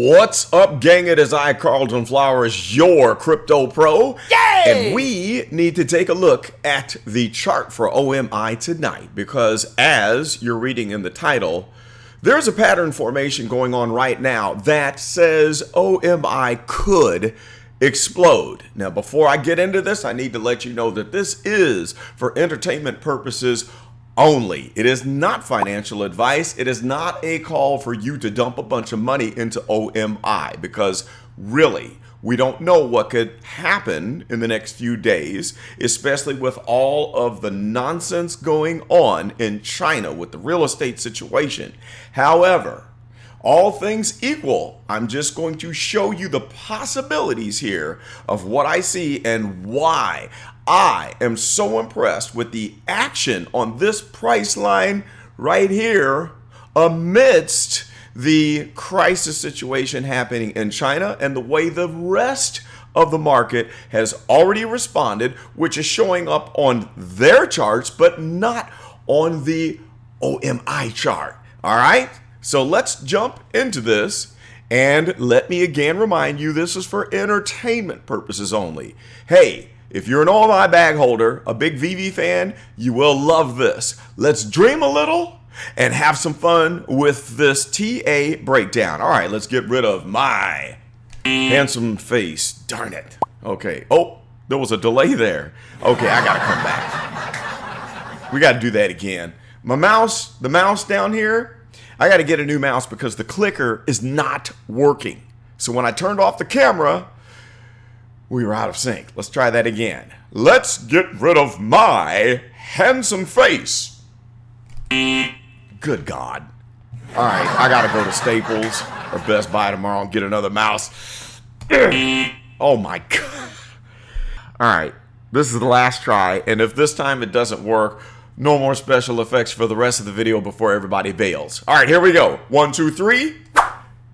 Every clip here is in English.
What's up, gang? It is I, Carlton Flowers, your crypto pro. Yay! And we need to take a look at the chart for OMI tonight because, as you're reading in the title, there's a pattern formation going on right now that says OMI could explode. Now, before I get into this, I need to let you know that this is for entertainment purposes only. It is not financial advice. It is not a call for you to dump a bunch of money into OMI because really, we don't know what could happen in the next few days, especially with all of the nonsense going on in China with the real estate situation. However, all things equal, I'm just going to show you the possibilities here of what I see and why I am so impressed with the action on this price line right here amidst the crisis situation happening in China and the way the rest of the market has already responded, which is showing up on their charts, but not on the OMI chart. All right? So let's jump into this, and let me again remind you, this is for entertainment purposes only. Hey, if you're an OMI bag holder, a big VeVe fan, you will love this. Let's dream a little and have some fun with this TA breakdown. All right, let's get rid of my handsome face. Darn it. Okay. Oh, there was a delay there. Okay, I gotta come back. We gotta do that again. My mouse, the mouse down here, I got to get a new mouse because the clicker is not working. So when I turned off the camera, we were out of sync. Let's try that again. Let's get rid of my handsome face. Good God. All right, I got to go to Staples or Best Buy tomorrow and get another mouse. Oh my God. All right, this is the last try. And if this time it doesn't work, no more special effects for the rest of the video before everybody bails. All right, here we go. 1, 2, 3.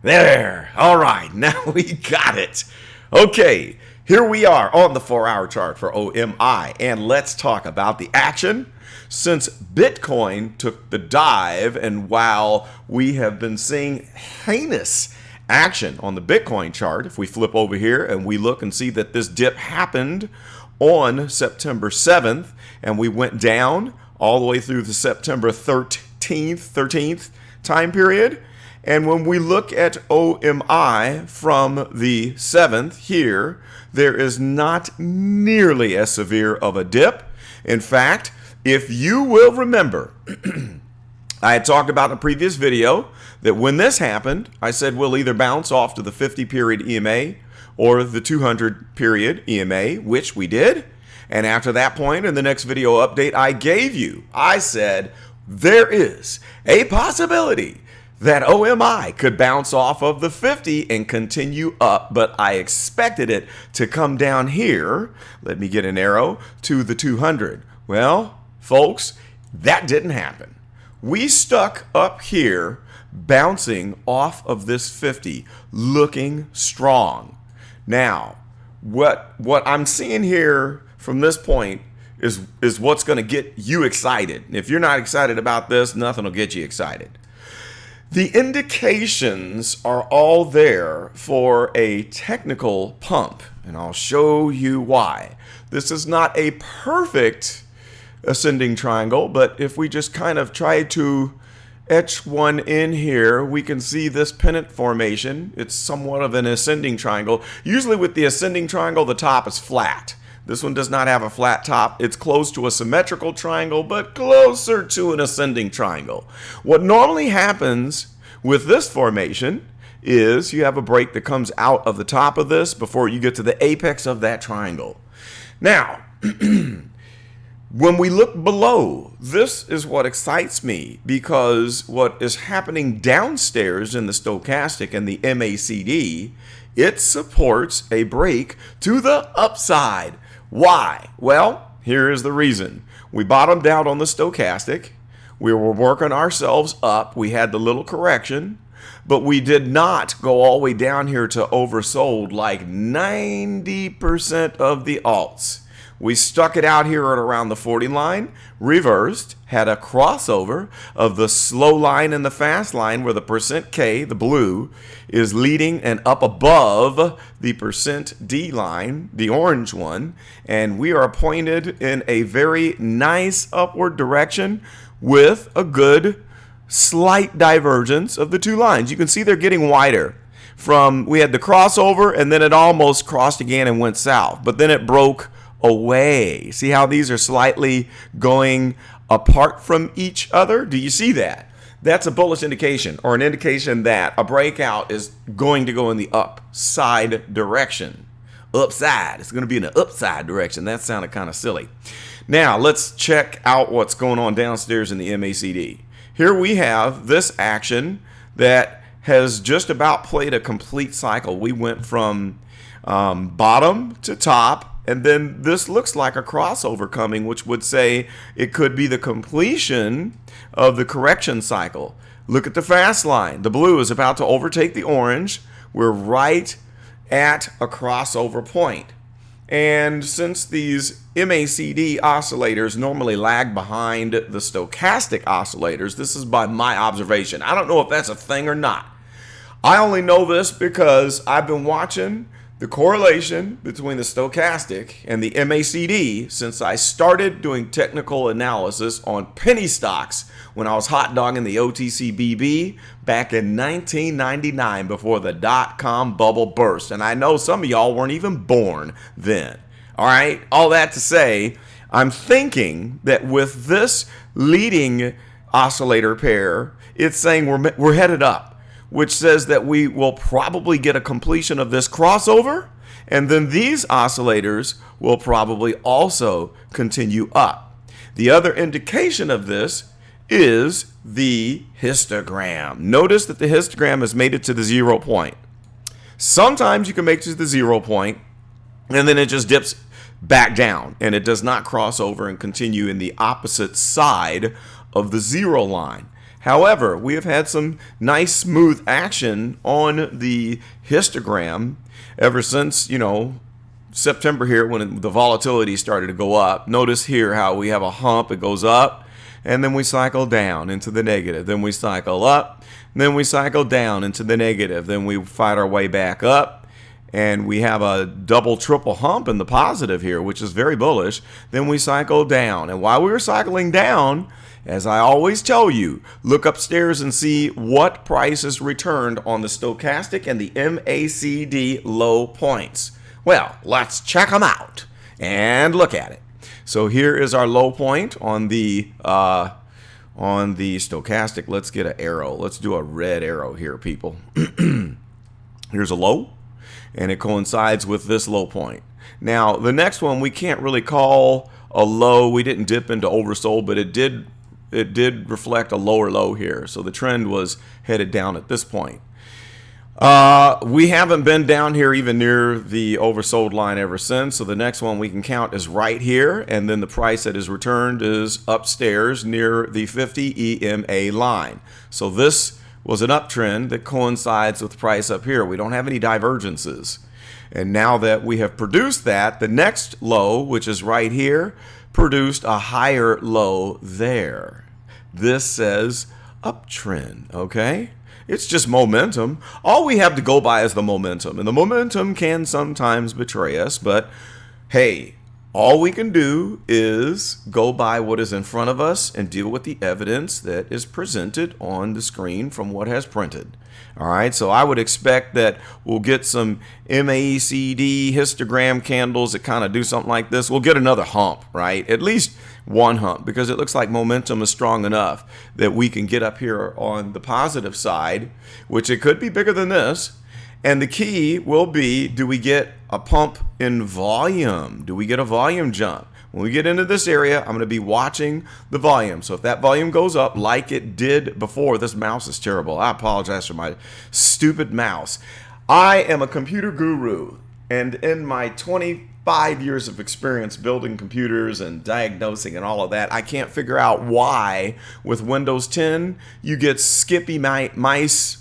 There. All right, now we got it. Okay, here we are on the 4-hour chart for OMI. And let's talk about the action. Since Bitcoin took the dive, and while we have been seeing heinous action on the Bitcoin chart, if we flip over here and we look and see that this dip happened on September 7th, and we went down all the way through the September 13th time period. And when we look at OMI from the 7th here, there is not nearly as severe of a dip. In fact, if you will remember, I had talked about in a previous video that when this happened, I said we'll either bounce off to the 50 period EMA or the 200 period EMA, which we did. And after that point, in the next video update I gave you, I said there is a possibility that OMI could bounce off of the 50 and continue up, but I expected it to come down here. Let me get an arrow to the 200. Well, folks, that didn't happen. We stuck up here bouncing off of this 50, looking strong. Now, what I'm seeing here from this point is what's going to get you excited. If you're not excited about this, nothing will get you excited. The indications are all there for a technical pump, and I'll show you why. This is not a perfect ascending triangle, but if we just kind of try to etch one in here, we can see this pennant formation. It's somewhat of an ascending triangle. Usually with the ascending triangle, the top is flat. This one does not have a flat top. It's close to a symmetrical triangle, but closer to an ascending triangle. What normally happens with this formation is you have a break that comes out of the top of this before you get to the apex of that triangle. Now, when we look below, this is what excites me, because what is happening downstairs in the stochastic and the MACD, it supports a break to the upside. Why? Well, here is the reason. We bottomed out on the stochastic. We were working ourselves up. We had the little correction, but we did not go all the way down here to oversold like 90% of the alts. We stuck it out here at around the 40 line, reversed, had a crossover of the slow line and the fast line where the %K, the blue, is leading and up above the %D line, the orange one, and we are pointed in a very nice upward direction with a good slight divergence of the two lines. You can see they're getting wider. We had the crossover and then it almost crossed again and went south, but then it broke away. See how these are slightly going apart from each other? Do you see that? That's a bullish indication, or an indication that a breakout is going to go in the upside direction. Upside. It's going to be in the upside direction. That sounded kind of silly. Now, let's check out what's going on downstairs in the MACD. Here we have this action that has just about played a complete cycle. We went from bottom to top, and then this looks like a crossover coming, which would say it could be the completion of the correction cycle. Look at the fast line. The blue is about to overtake the orange. We're right at a crossover point. And since these MACD oscillators normally lag behind the stochastic oscillators, this is by my observation. I don't know if that's a thing or not. I only know this because I've been watching the correlation between the stochastic and the MACD since I started doing technical analysis on penny stocks when I was hot dogging the OTCBB back in 1999 before the dot-com bubble burst. And I know some of y'all weren't even born then. All right, all that to say, I'm thinking that with this leading oscillator pair, it's saying we're headed up, which says that we will probably get a completion of this crossover, and then these oscillators will probably also continue up. The other indication of this is the histogram. Notice that the histogram has made it to the 0 point. Sometimes you can make it to the 0 point, and then it just dips back down, and it does not cross over and continue in the opposite side of the 0 line. However, we have had some nice smooth action on the histogram ever since, September here when the volatility started to go up. Notice here how we have a hump. It goes up, and then we cycle down into the negative. Then we cycle up, then we cycle down into the negative. Then we fight our way back up, and we have a double, triple hump in the positive here, which is very bullish. Then we cycle down, and while we were cycling down, as I always tell you, look upstairs and see what prices returned on the stochastic and the MACD low points. Well, let's check them out and look at it. So here is our low point on the stochastic. Let's get an arrow. Let's do a red arrow here, people. Here's a low, and it coincides with this low point. Now, the next one we can't really call a low. We didn't dip into oversold, but it did reflect a lower low here. So the trend was headed down at this point. We haven't been down here even near the oversold line ever since. So the next one we can count is right here. And then the price that is returned is upstairs near the 50 EMA line. So this was an uptrend that coincides with the price up here. We don't have any divergences. And now that we have produced that, the next low, which is right here, produced a higher low there. This says uptrend, okay? It's just momentum. All we have to go by is the momentum, and the momentum can sometimes betray us, but hey, all we can do is go by what is in front of us and deal with the evidence that is presented on the screen from what has printed. All right, so I would expect that we'll get some MACD histogram candles that kind of do something like this. We'll get another hump, right? At least one hump, because it looks like momentum is strong enough that we can get up here on the positive side, which it could be bigger than this. And the key will be, do we get a pump in volume? Do we get a volume jump? When we get into this area, I'm going to be watching the volume. So if that volume goes up like it did before, this mouse is terrible. I apologize for my stupid mouse. I am a computer guru, and in my 20 5 years of experience building computers and diagnosing and all of that. I can't figure out why with Windows 10 you get skippy mouse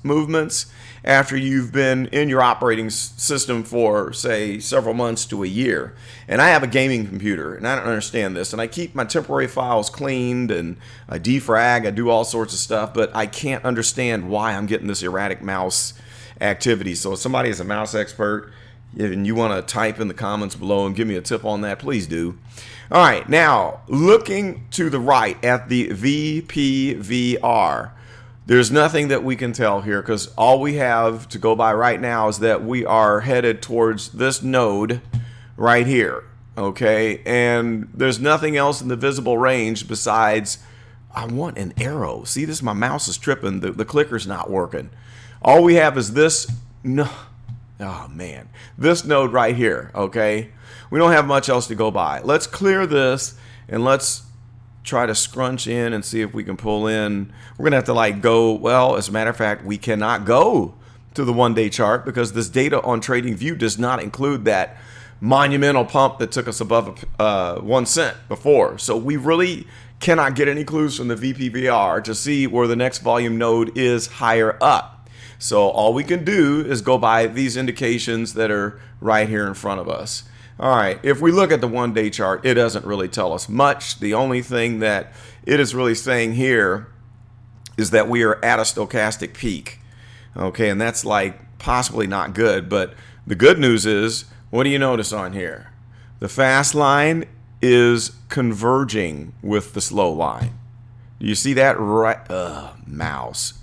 movements after you've been in your operating system for, say, several months to a year. And I have a gaming computer, and I don't understand this. And I keep my temporary files cleaned, and I defrag, I do all sorts of stuff, but I can't understand why I'm getting this erratic mouse activity. So if somebody is a mouse expert, and you want to type in the comments below and give me a tip on that, please do. All right, now, looking to the right at the VPVR, there's nothing that we can tell here because all we have to go by right now is that we are headed towards this node right here, okay? And there's nothing else in the visible range besides, I want an arrow. See, my mouse is tripping. The clicker's not working. All we have is this, no, oh man, this node right here, okay? We don't have much else to go by. Let's clear this and let's try to scrunch in and see if we can pull in. We're gonna have to go, well, as a matter of fact, we cannot go to the one-day chart because this data on TradingView does not include that monumental pump that took us above 1 cent before. So we really cannot get any clues from the VPVR to see where the next volume node is higher up. So all we can do is go by these indications that are right here in front of us. All right, if we look at the one-day chart, it doesn't really tell us much. The only thing that it is really saying here is that we are at a stochastic peak. Okay, and that's possibly not good, but the good news is, what do you notice on here? The fast line is converging with the slow line. Do you see that right? Mouse.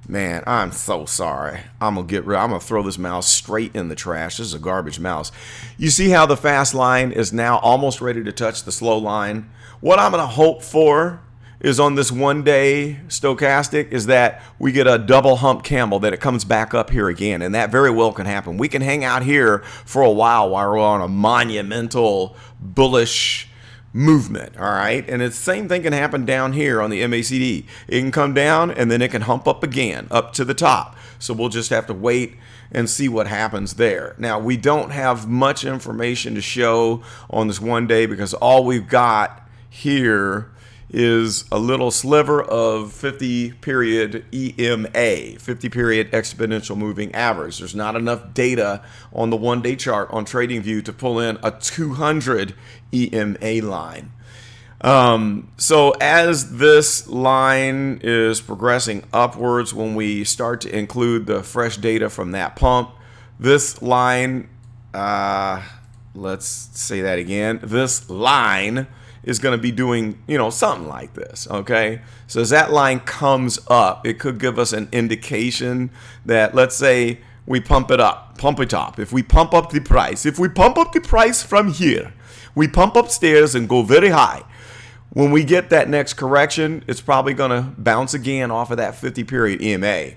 Man, I'm so sorry. I'm gonna throw this mouse straight in the trash. This is a garbage mouse. You see how the fast line is now almost ready to touch the slow line? What I'm gonna hope for is on this one-day stochastic is that we get a double hump camel, that it comes back up here again, and that very well can happen. We can hang out here for a while we're on a monumental bullish movement, all right? And the same thing can happen down here on the MACD. It can come down and then it can hump up again, up to the top. So we'll just have to wait and see what happens there. Now, we don't have much information to show on this one day because all we've got here is a little sliver of 50-period EMA, 50-period exponential moving average. There's not enough data on the one-day chart on TradingView to pull in a 200 EMA line. So as this line is progressing upwards, when we start to include the fresh data from that pump, this line, let's say that again, this line is going to be doing, something like this, okay? So as that line comes up, it could give us an indication that, let's say, we pump it up, pump it up. If we pump up the price from here, we pump upstairs and go very high. When we get that next correction, it's probably going to bounce again off of that 50-period EMA.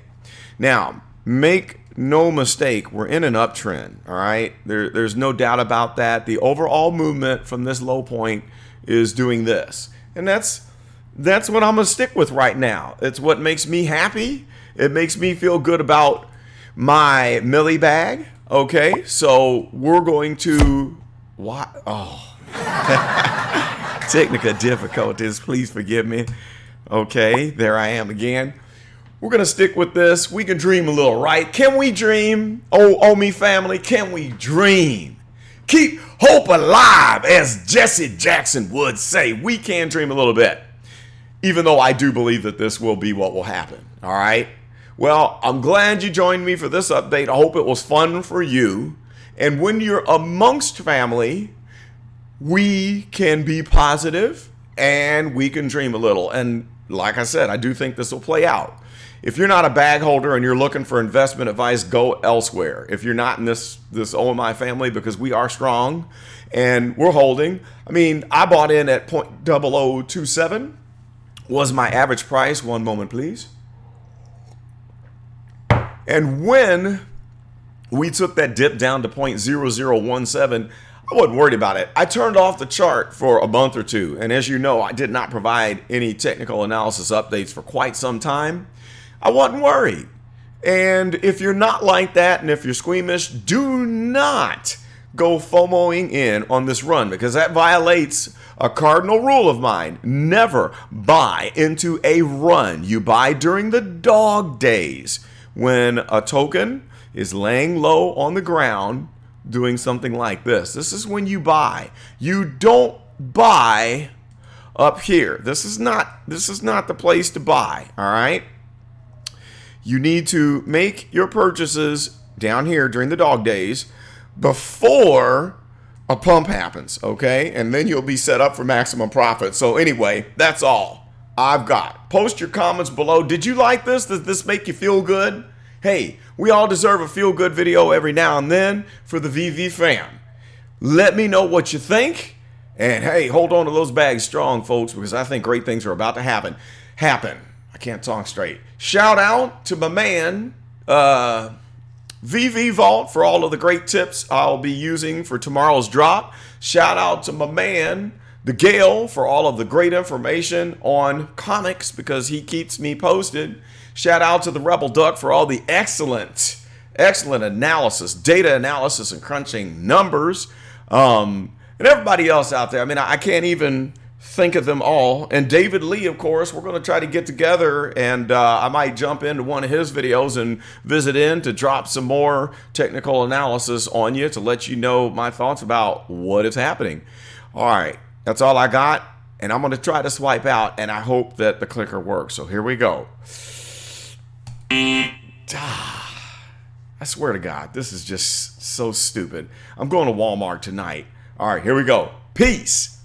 Now, make no mistake, we're in an uptrend, all right? There's no doubt about that. The overall movement from this low point is doing this. And that's what I'm going to stick with right now. It's what makes me happy. It makes me feel good about my milli bag. Okay, so we're going to technical difficulties, please forgive me. Okay, there I am again. We're going to stick with this. We can dream a little, right? Can we dream? Oh, OMI family, can we dream? Keep hope alive, as Jesse Jackson would say. We can dream a little bit, even though I do believe that this will be what will happen. All right. Well, I'm glad you joined me for this update. I hope it was fun for you. And when you're amongst family, we can be positive and we can dream a little. And like I said, I do think this will play out. If you're not a bag holder and you're looking for investment advice, go elsewhere. If you're not in this OMI family, because we are strong and we're holding. I mean, I bought in at 0.0027 was my average price. One moment, please. And when we took that dip down to 0.0017, I wasn't worried about it. I turned off the chart for a month or two. And as you know, I did not provide any technical analysis updates for quite some time. I wasn't worried. And if you're not like that, and if you're squeamish, do not go FOMOing in on this run, because that violates a cardinal rule of mine. Never buy into a run. You buy during the dog days, when a token is laying low on the ground doing something like this. This is when you buy. You don't buy up here. This is not the place to buy, all right? You need to make your purchases down here during the dog days before a pump happens, okay? And then you'll be set up for maximum profit. So anyway, that's all I've got. Post your comments below. Did you like this? Does this make you feel good? Hey, we all deserve a feel-good video every now and then for the VeVe fam. Let me know what you think. And hey, hold on to those bags strong, folks, because I think great things are about to happen. I can't talk straight. Shout out to my man, VeVe Vault, for all of the great tips I'll be using for tomorrow's drop. Shout out to my man, the Gale, for all of the great information on comics, because he keeps me posted. Shout out to the Rebel Duck for all the excellent analysis, data analysis, and crunching numbers. And everybody else out there. I mean, I can't even think of them all. And David Lee, of course, we're going to try to get together, and I might jump into one of his videos and visit in to drop some more technical analysis on you to let you know my thoughts about what is happening. All right, that's all I got, and I'm going to try to swipe out, and I hope that the clicker works. So here we go. I swear to God, this is just so stupid. I'm going to Walmart tonight. All right, here we go. Peace.